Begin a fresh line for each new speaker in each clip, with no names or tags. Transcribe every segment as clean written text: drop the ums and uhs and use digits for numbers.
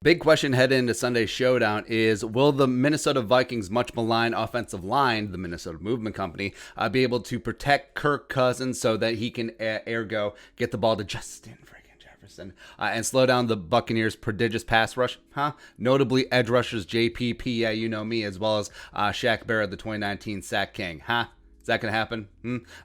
Big question heading into Sunday's showdown is, will the Minnesota Vikings' much maligned offensive line, the Minnesota Movement Company, be able to protect Kirk Cousins so that he can ergo get the ball to Justin freaking Jefferson and slow down the Buccaneers' prodigious pass rush? Notably edge rushers JPP, yeah, you know me, as well as Shaq Barrett, the 2019 sack king. Is that going to happen?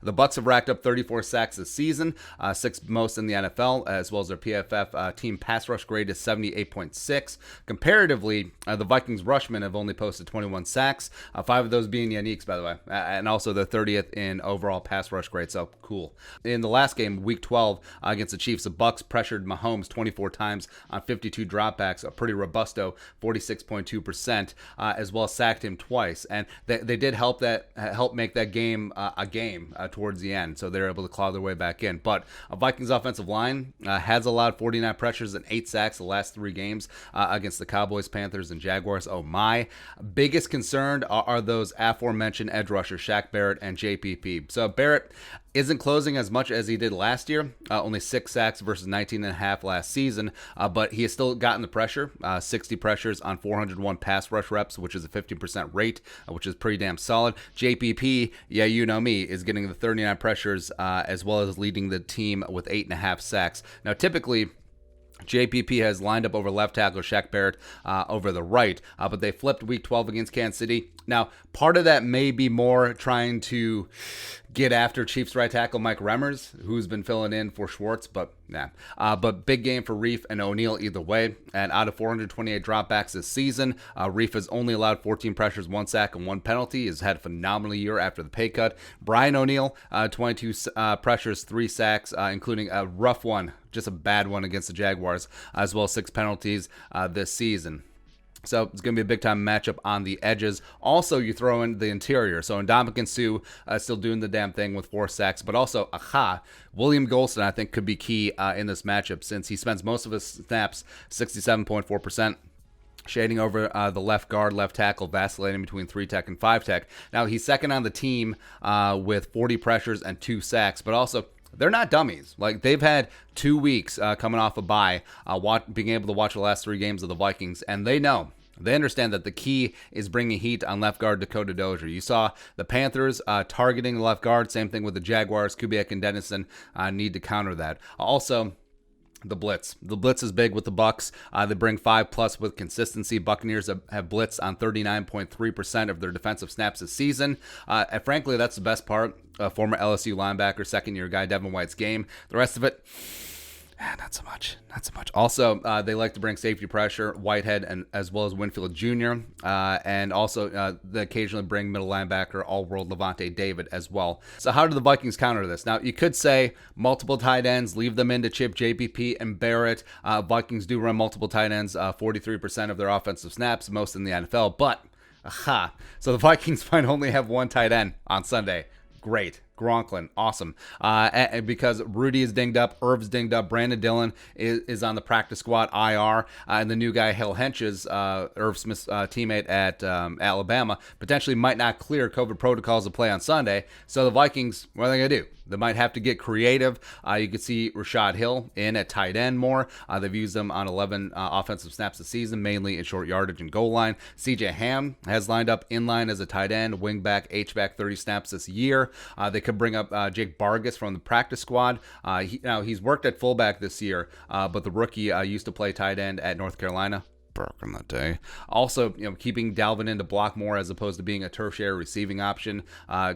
The Bucs have racked up 34 sacks this season, sixth most in the NFL, as well as their PFF team pass rush grade is 78.6. Comparatively, the Vikings rushmen have only posted 21 sacks, 5 of those being Yannick's, by the way, and also the 30th in overall pass rush grade, so cool. In the last game, Week 12, against the Chiefs, the Bucs pressured Mahomes 24 times on 52 dropbacks, a pretty robusto 46.2%, as well as sacked him twice, and they did help make that game a game towards the end, so they're able to claw their way back in. But a Vikings offensive line has allowed 49 pressures and 8 sacks the last 3 games against the Cowboys, Panthers, and Jaguars. Oh my. Biggest concern are those aforementioned edge rushers, Shaq Barrett and JPP. So Barrett isn't closing as much as he did last year, only 6 sacks versus 19.5 last season, but he has still gotten the pressure, 60 pressures on 401 pass rush reps, which is a 15% rate, which is pretty damn solid. JPP, yeah, you know me, is getting the 39 pressures, as well as leading the team with 8.5 sacks. Now, typically, JPP has lined up over left tackle, Shaq Barrett over the right, but they flipped Week 12 against Kansas City. Now, part of that may be more trying to get after Chiefs right tackle Mike Remmers, who's been filling in for Schwartz, but nah. But big game for Reef and O'Neal either way. And out of 428 dropbacks this season, Reef has only allowed 14 pressures, 1 sack, and 1 penalty. He's had a phenomenal year after the pay cut. Brian O'Neal, 22 pressures, 3 sacks, including a rough one, just a bad one against the Jaguars, as well as 6 penalties this season. So it's going to be a big-time matchup on the edges. Also, you throw in the interior. So Ndamukong Suh still doing the damn thing with 4 sacks. But also, William Golston, I think, could be key in this matchup since he spends most of his snaps, 67.4%. Shading over the left guard, left tackle, vacillating between 3-tech and 5-tech. Now, he's second on the team with 40 pressures and 2 sacks. But also, they're not dummies. Like, they've had 2 weeks coming off a bye, being able to watch the last 3 games of the Vikings, and they understand that the key is bringing heat on left guard Dakota Dozier. You saw the Panthers targeting the left guard. Same thing with the Jaguars. Kubiak and Dennison need to counter that. Also, the blitz. The blitz is big with the Bucs. They bring 5+ with consistency. Buccaneers have blitzed on 39.3% of their defensive snaps this season. And frankly, that's the best part. Former LSU linebacker, second-year guy, Devin White's game. The rest of it, not so much. Also, they like to bring safety pressure, Whitehead, and as well as Winfield Jr., and also they occasionally bring middle linebacker, all-world Levante David as well. So how do the Vikings counter this? Now, you could say multiple tight ends, leave them in to chip JPP and Barrett. Vikings do run multiple tight ends, 43% of their offensive snaps, most in the NFL, but, so the Vikings might only have 1 tight end on Sunday. Great. Gronklin, awesome. And because Rudy is dinged up, Irv's dinged up, Brandon Dillon is on the practice squad, IR, and the new guy, Hill Henches, Irv Smith's teammate at Alabama, potentially might not clear COVID protocols to play on Sunday. So the Vikings, what are they going to do? They might have to get creative. You could see Rashad Hill in at tight end more. They've used him on 11 offensive snaps this season, mainly in short yardage and goal line. CJ Ham has lined up in line as a tight end, wing back, H-back, 30 snaps this year. They could bring up Jake Bargas from the practice squad. He's worked at fullback this year, but the rookie used to play tight end at North Carolina. Back in the day. Also, keeping Dalvin in to block more as opposed to being a tertiary receiving option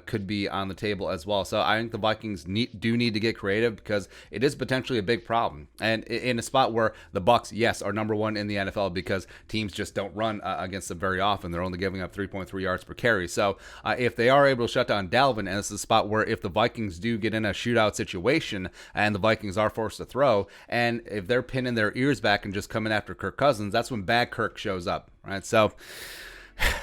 could be on the table as well. So I think the Vikings do need to get creative because it is potentially a big problem. And in a spot where the Bucs, yes, are number 1 in the NFL because teams just don't run against them very often. They're only giving up 3.3 yards per carry. So if they are able to shut down Dalvin, and this is a spot where if the Vikings do get in a shootout situation and the Vikings are forced to throw, and if they're pinning their ears back and just coming after Kirk Cousins, that's when bad Kirk shows up, right? So,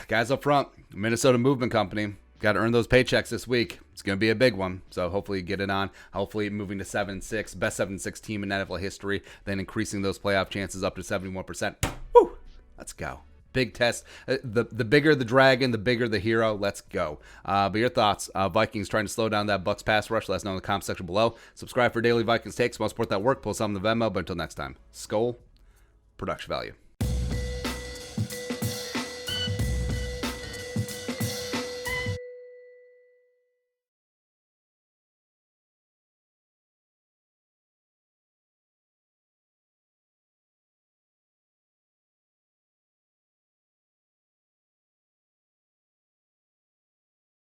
guys up front, Minnesota Movement Company, got to earn those paychecks this week. It's going to be a big one, so hopefully you get it on. Hopefully moving to 7-6, best 7-6 team in NFL history, then increasing those playoff chances up to 71%. Woo! Let's go. Big test. The bigger the dragon, the bigger the hero. Let's go. But your thoughts? Vikings trying to slow down that Bucs pass rush. Let us know in the comment section below. Subscribe for daily Vikings takes. Want to support that work? Pull some in the Venmo. But until next time, Skol, production value.